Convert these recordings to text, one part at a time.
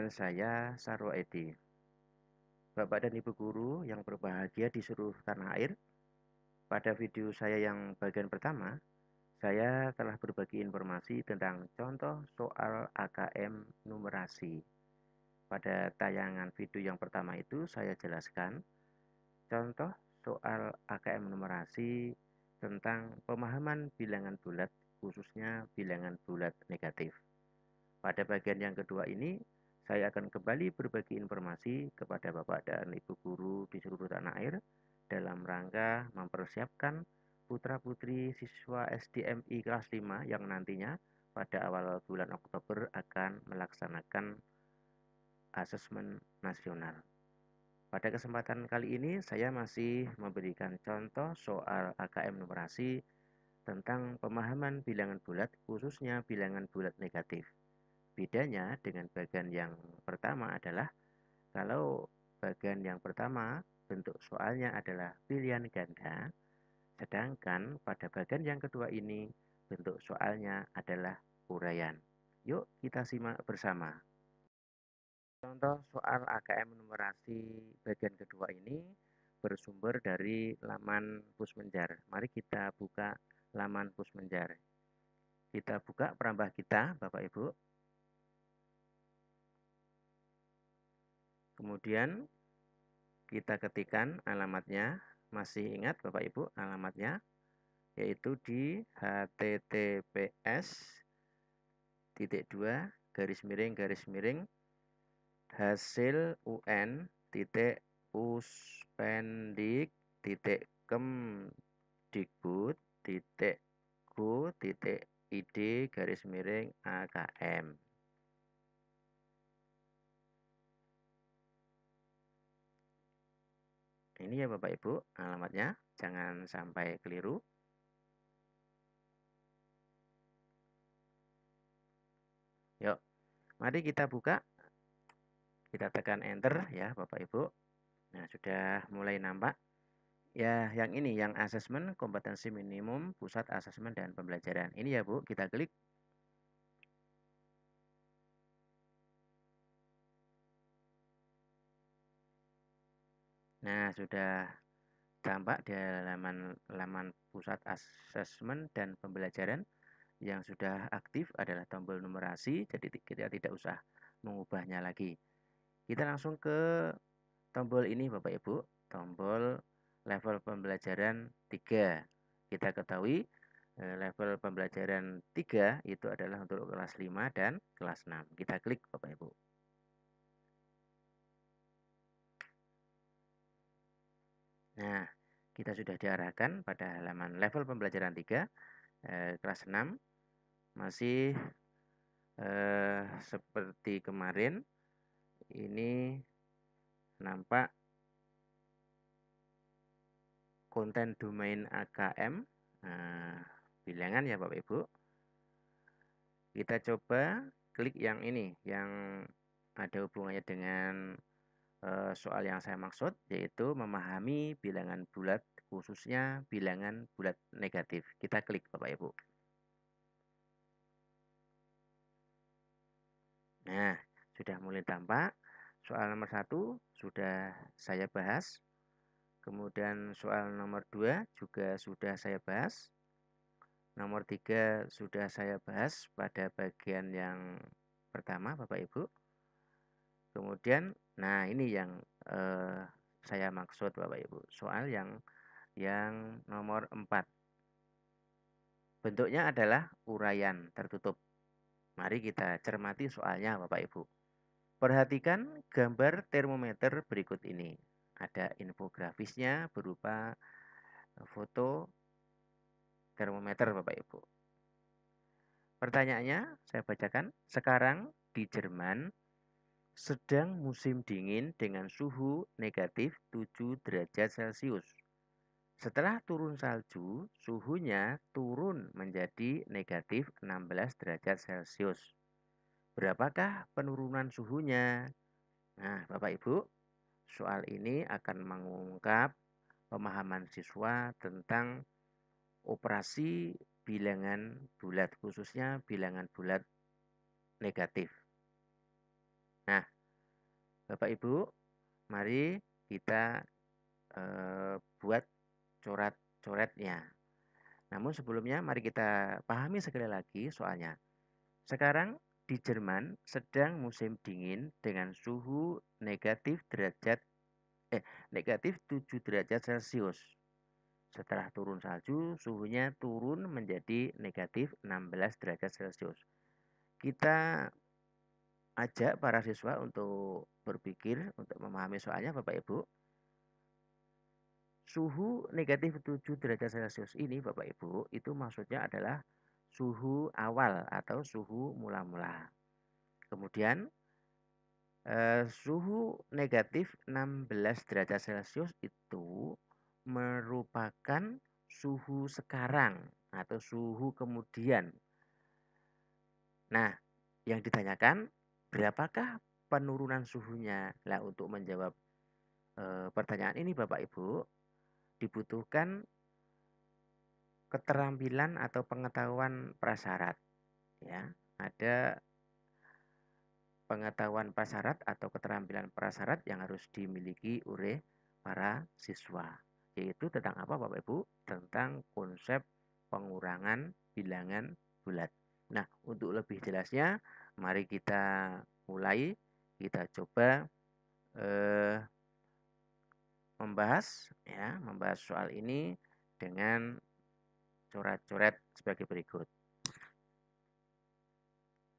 Dengan saya, Sarwo Edi. Bapak dan Ibu guru yang berbahagia di seluruh tanah air, pada video saya yang bagian pertama, saya telah berbagi informasi tentang contoh soal AKM numerasi. Pada tayangan video yang pertama itu, saya jelaskan contoh soal AKM numerasi tentang pemahaman bilangan bulat, khususnya bilangan bulat negatif. Pada bagian yang kedua ini, saya akan kembali berbagi informasi kepada Bapak dan Ibu guru di seluruh tanah air dalam rangka mempersiapkan putra-putri siswa SDMI kelas 5 yang nantinya pada awal bulan Oktober akan melaksanakan asesmen nasional. Pada kesempatan kali ini, saya masih memberikan contoh soal AKM numerasi tentang pemahaman bilangan bulat, khususnya bilangan bulat negatif. Bedanya dengan bagian yang pertama adalah kalau bagian yang pertama bentuk soalnya adalah pilihan ganda, sedangkan pada bagian yang kedua ini bentuk soalnya adalah uraian. Yuk kita simak bersama. Contoh soal AKM numerasi bagian kedua ini bersumber dari laman Pusmenjar. Mari kita buka laman Pusmenjar. Kita buka perambah kita, Bapak Ibu. Kemudian kita ketikkan alamatnya. Masih ingat Bapak Ibu alamatnya? Yaitu di https://, hasil UN uspendik kemdikbud go id AKM. Ini ya Bapak Ibu alamatnya, jangan sampai keliru. Yuk, mari kita buka. Kita tekan enter ya Bapak Ibu. Nah, sudah mulai nampak. Ya, yang ini, yang asesmen kompetensi minimum pusat asesmen dan pembelajaran. Ini ya Bu, kita klik. Nah, sudah tampak di laman pusat asesmen dan pembelajaran. Yang sudah aktif adalah tombol numerasi, jadi kita tidak usah mengubahnya lagi. Kita langsung ke tombol ini Bapak Ibu, tombol level pembelajaran 3. Kita ketahui level pembelajaran 3 itu adalah untuk kelas 5 dan kelas 6. Kita klik Bapak Ibu. Nah, kita sudah diarahkan pada halaman level pembelajaran 3, kelas 6. Masih seperti kemarin, ini nampak konten domain AKM, bilangan ya Bapak Ibu. Kita coba klik yang ini, yang ada hubungannya dengan soal yang saya maksud, yaitu memahami bilangan bulat, khususnya bilangan bulat negatif. Kita klik Bapak Ibu. Nah, sudah mulai tampak. Soal nomor 1 sudah saya bahas. Kemudian soal nomor 2 juga sudah saya bahas. Nomor 3 sudah saya bahas pada bagian yang pertama Bapak Ibu. Kemudian, nah ini yang saya maksud Bapak Ibu. Soal yang nomor 4. Bentuknya adalah uraian tertutup. Mari kita cermati soalnya Bapak Ibu. Perhatikan gambar termometer berikut ini. Ada infografisnya berupa foto termometer Bapak Ibu. Pertanyaannya saya bacakan. Sekarang di Jerman sedang musim dingin dengan suhu negatif 7 derajat Celcius. Setelah turun salju, suhunya turun menjadi negatif 16 derajat Celcius. Berapakah penurunan suhunya? Nah, Bapak Ibu, soal ini akan mengungkap pemahaman siswa tentang operasi bilangan bulat, khususnya bilangan bulat negatif. Nah, Bapak Ibu, mari kita buat coret-coretnya. Namun sebelumnya mari kita pahami sekali lagi soalnya. Sekarang di Jerman sedang musim dingin dengan suhu negatif 7 derajat Celcius. Setelah turun salju, suhunya turun menjadi negatif 16 derajat Celcius. Kita ajak para siswa untuk berpikir, untuk memahami soalnya Bapak Ibu. Suhu negatif 7 derajat Celcius ini Bapak Ibu, itu maksudnya adalah suhu awal atau suhu mula-mula. Kemudian suhu negatif 16 derajat Celcius itu merupakan suhu sekarang atau suhu kemudian. Nah, yang ditanyakan berapakah penurunan suhunya? Nah, untuk menjawab pertanyaan ini Bapak Ibu, dibutuhkan keterampilan atau pengetahuan prasyarat ya. Ada pengetahuan prasyarat atau keterampilan prasyarat yang harus dimiliki oleh para siswa. Yaitu tentang apa Bapak Ibu? Tentang konsep pengurangan bilangan bulat. Nah, untuk lebih jelasnya, mari kita mulai. Kita coba membahas soal ini dengan coret-coret sebagai berikut.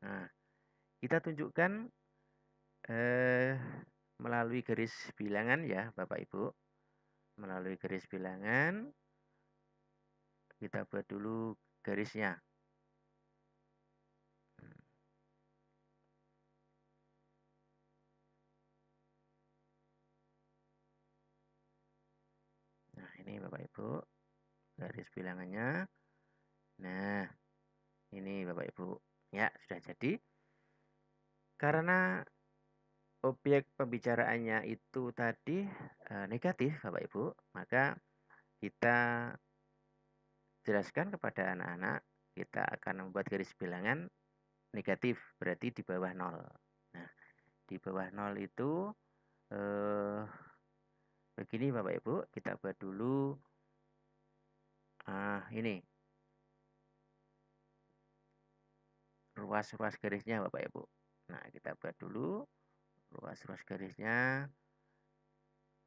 Nah, kita tunjukkan melalui garis bilangan ya Bapak Ibu. Melalui garis bilangan, kita buat dulu garisnya. Nah, ini Bapak Ibu, garis bilangannya. Nah, ini Bapak Ibu. Ya, sudah jadi. Karena objek pembicaraannya itu tadi negatif Bapak Ibu, maka kita jelaskan kepada anak-anak, kita akan membuat garis bilangan negatif, berarti di bawah 0. Nah, di bawah 0 itu begini Bapak Ibu, kita buat dulu ini ruas-ruas garisnya Bapak Ibu. Nah, kita buat dulu ruas-ruas garisnya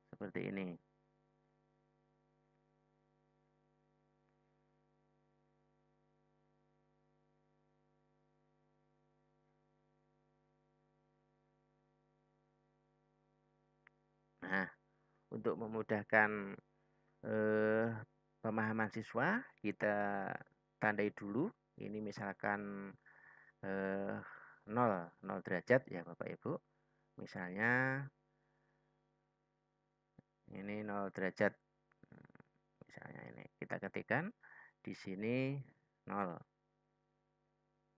seperti ini. Nah, untuk memudahkan pemahaman siswa, kita tandai dulu. Ini misalkan 0 derajat ya Bapak Ibu. Misalnya ini 0 derajat. Misalnya ini kita ketikkan di sini 0.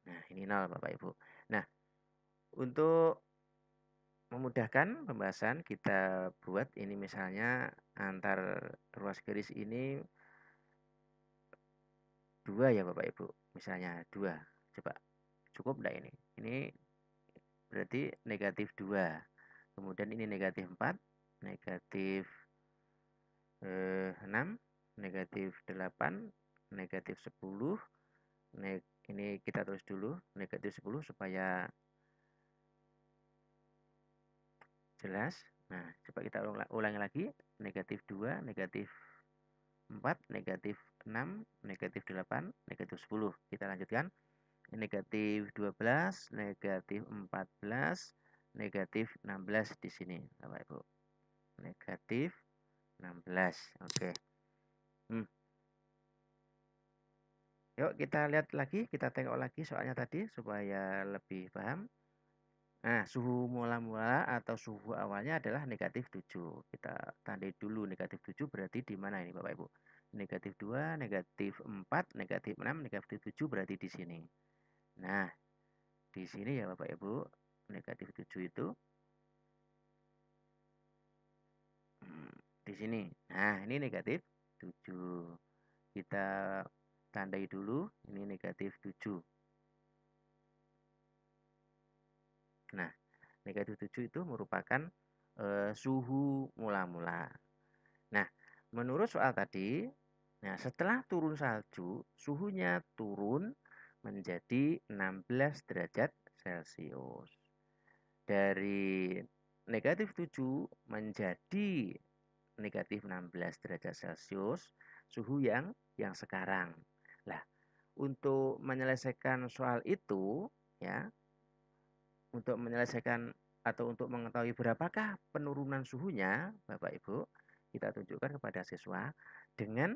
Nah, ini 0 Bapak Ibu. Nah, untuk memudahkan pembahasan kita buat ini misalnya antar ruas garis ini 2 ya Bapak Ibu. Misalnya 2. Coba cukup enggak ini? Ini berarti negatif 2. Kemudian ini negatif 4, negatif 6, negatif 8, negatif 10. Ini kita tulis dulu negatif 10 supaya jelas. Nah, coba kita ulangi lagi. Negatif 2, negatif 4, negatif 6, negatif 8, negatif 10. Kita lanjutkan. Negatif 12, negatif 14, negatif 16 di sini, Bapak Ibu. Negatif 16. Oke. Yuk kita lihat lagi, kita tengok lagi soalnya tadi supaya lebih paham. Nah, suhu mula-mula atau suhu awalnya adalah negatif 7. Kita tandai dulu negatif 7 berarti di mana ini Bapak Ibu? Negatif 2, negatif 4, negatif 6, negatif 7 berarti di sini. Nah, di sini ya Bapak Ibu, negatif 7 itu di sini. Nah, ini negatif 7. Kita tandai dulu, ini negatif 7. Nah, Negatif 7 itu merupakan suhu mula-mula. Nah, menurut soal tadi, nah setelah turun salju, suhunya turun menjadi 16 derajat Celcius. Dari negatif 7 menjadi negatif 16 derajat Celcius, suhu yang sekarang. Nah, untuk menyelesaikan soal itu, ya, untuk menyelesaikan atau untuk mengetahui berapakah penurunan suhunya, Bapak Ibu, kita tunjukkan kepada siswa dengan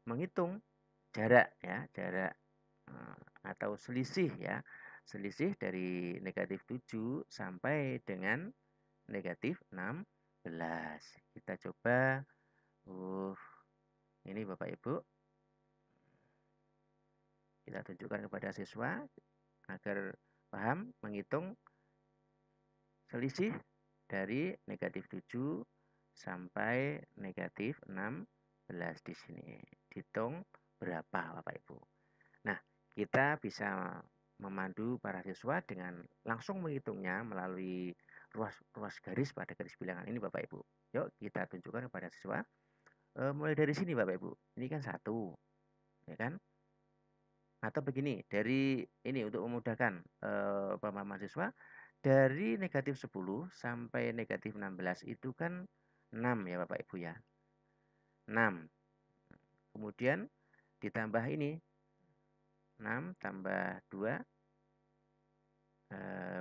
menghitung jarak, ya, jarak atau selisih, ya, selisih dari negatif 7 sampai dengan negatif 16. Kita coba, ini Bapak Ibu, kita tunjukkan kepada siswa agar paham menghitung selisih dari negatif 7 sampai negatif 16 di sini. Dihitung berapa Bapak Ibu. Nah, kita bisa memandu para siswa dengan langsung menghitungnya melalui ruas garis pada garis bilangan ini Bapak Ibu. Yuk kita tunjukkan kepada siswa. Mulai dari sini Bapak Ibu. Ini kan 1, ya kan? Atau begini, dari ini untuk memudahkan pemahaman siswa, dari negatif 10 sampai negatif 16 itu kan 6 ya Bapak Ibu ya. 6. Kemudian ditambah ini 6 tambah 2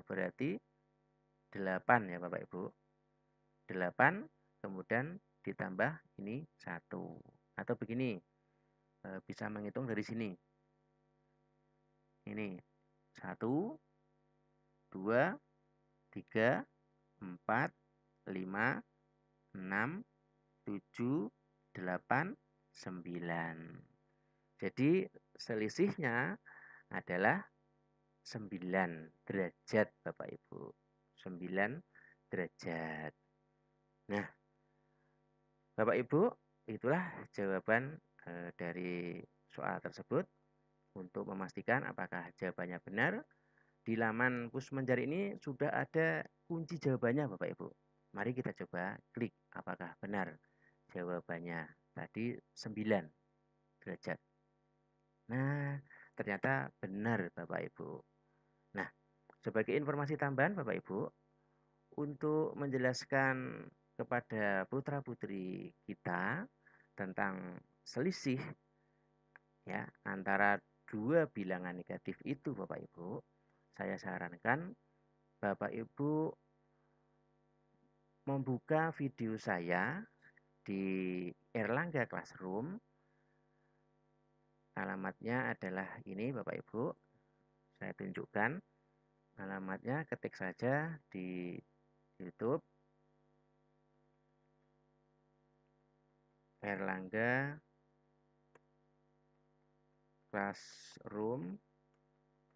berarti 8 ya Bapak Ibu. 8 kemudian ditambah ini 1. Atau begini, bisa menghitung dari sini. Ini 1, 2, 3, 4, 5, 6, 7, 8, 9. Jadi selisihnya adalah 9 derajat Bapak Ibu. 9 derajat. Nah, Bapak Ibu, itulah jawaban dari soal tersebut. Untuk memastikan apakah jawabannya benar, di laman Pusmenjar ini sudah ada kunci jawabannya Bapak Ibu. Mari kita coba klik apakah benar jawabannya. Tadi 9 derajat. Nah, ternyata benar Bapak Ibu. Nah, sebagai informasi tambahan Bapak Ibu, untuk menjelaskan kepada putra-putri kita tentang selisih, ya, antara dua bilangan negatif itu Bapak Ibu, saya sarankan Bapak Ibu membuka video saya di Erlangga Classroom. Alamatnya adalah ini Bapak Ibu. Saya tunjukkan alamatnya, ketik saja di YouTube Erlangga Classroom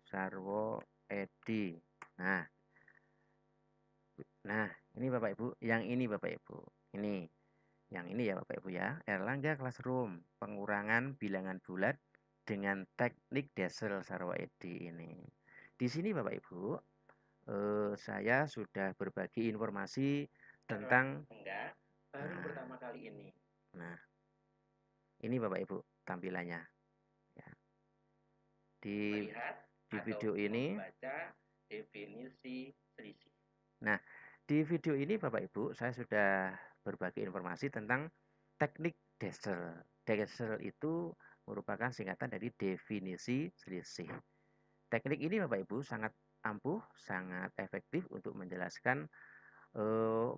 Sarwo Edi. Nah, ini Bapak Ibu, yang ini Bapak Ibu. Ini, yang ini ya Bapak Ibu ya. Erlangga Classroom, pengurangan bilangan bulat dengan teknik Dasel Sarwo Edi ini. Di sini Bapak Ibu, saya sudah berbagi informasi tentang baru pertama kali ini. Nah, ini Bapak Ibu tampilannya. Ya. Di video ini definisi selisih. Nah, di video ini Bapak Ibu saya sudah berbagi informasi tentang teknik Dasel. Dasel itu merupakan singkatan dari definisi selisih. Teknik ini Bapak Ibu sangat ampuh, sangat efektif untuk menjelaskan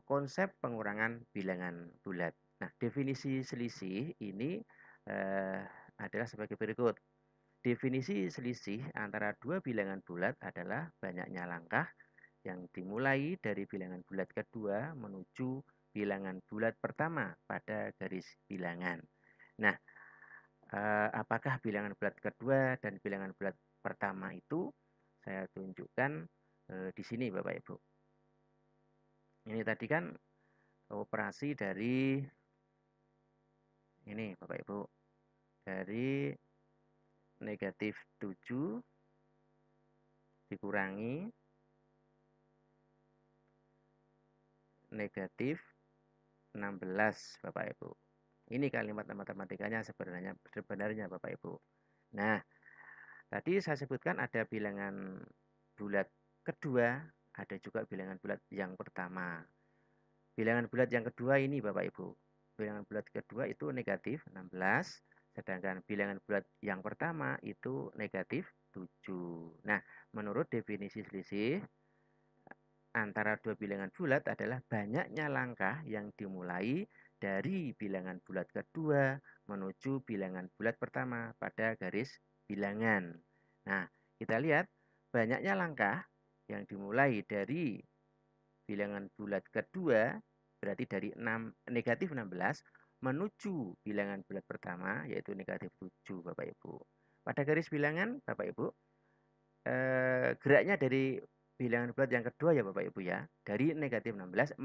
konsep pengurangan bilangan bulat. Nah, definisi selisih ini adalah sebagai berikut. Definisi selisih antara dua bilangan bulat adalah banyaknya langkah yang dimulai dari bilangan bulat kedua menuju bilangan bulat pertama pada garis bilangan. Nah, apakah bilangan bulat kedua dan bilangan bulat pertama itu saya tunjukkan di sini Bapak Ibu. Ini tadi kan operasi dari ini Bapak Ibu, dari negatif 7 dikurangi negatif 16 Bapak Ibu. Ini kalimat matematikanya sebenarnya Bapak Ibu. Nah, tadi saya sebutkan ada bilangan bulat kedua, ada juga bilangan bulat yang pertama. Bilangan bulat yang kedua ini Bapak Ibu. Bilangan bulat kedua itu negatif 16, sedangkan bilangan bulat yang pertama itu negatif 7. Nah, menurut definisi selisih, antara dua bilangan bulat adalah banyaknya langkah yang dimulai dari bilangan bulat kedua menuju bilangan bulat pertama pada garis bilangan. Nah, kita lihat banyaknya langkah yang dimulai dari bilangan bulat kedua berarti dari negatif 16 menuju bilangan bulat pertama yaitu negatif 7 Bapak Ibu. Pada garis bilangan Bapak Ibu, geraknya dari bilangan bulat yang kedua ya Bapak Ibu ya, dari negatif 16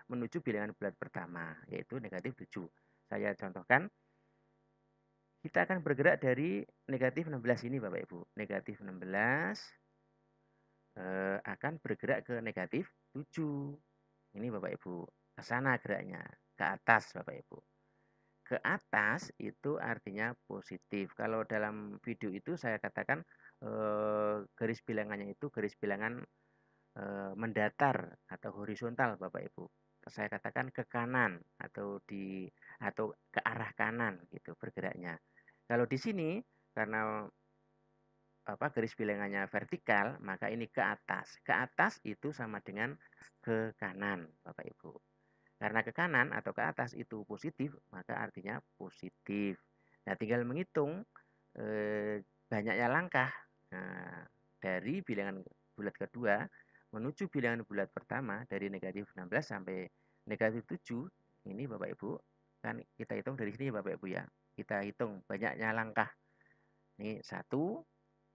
menuju bilangan bulat pertama yaitu negatif 7. Saya contohkan, kita akan bergerak dari negatif 16 ini Bapak Ibu. Negatif 16 akan bergerak ke negatif 7. Ini Bapak Ibu, ke sana geraknya, ke atas Bapak Ibu. Ke atas itu artinya positif. Kalau dalam video itu saya katakan garis bilangannya itu garis bilangan mendatar atau horizontal Bapak Ibu. Saya katakan ke kanan atau ke arah kanan gitu bergeraknya. Kalau di sini karena garis bilangannya vertikal, maka ini ke atas. Ke atas itu sama dengan ke kanan Bapak Ibu. Karena ke kanan atau ke atas itu positif, maka artinya positif. Nah, tinggal menghitung banyaknya langkah dari bilangan bulat kedua menuju bilangan bulat pertama dari negatif 16 sampai negatif 7. Ini Bapak Ibu, kan kita hitung dari sini Bapak Ibu ya. Kita hitung banyaknya langkah. Ini 1, 2,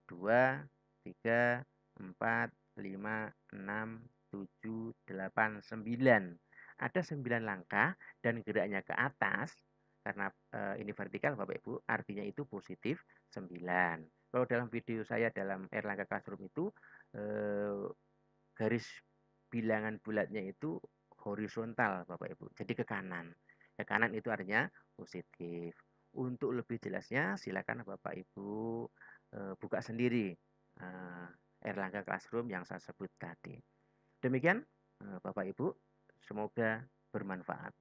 3, 4, 5, 6, 7, 8, 9. Ada 9 langkah dan geraknya ke atas karena ini vertikal Bapak Ibu, artinya itu positif 9. Kalau dalam video saya dalam Erlangga Classroom itu garis bilangan bulatnya itu horizontal Bapak Ibu, jadi ke kanan. Ke kanan itu artinya positif. Untuk lebih jelasnya silakan Bapak Ibu buka sendiri Erlangga Classroom yang saya sebut tadi. Demikian Bapak Ibu, semoga bermanfaat.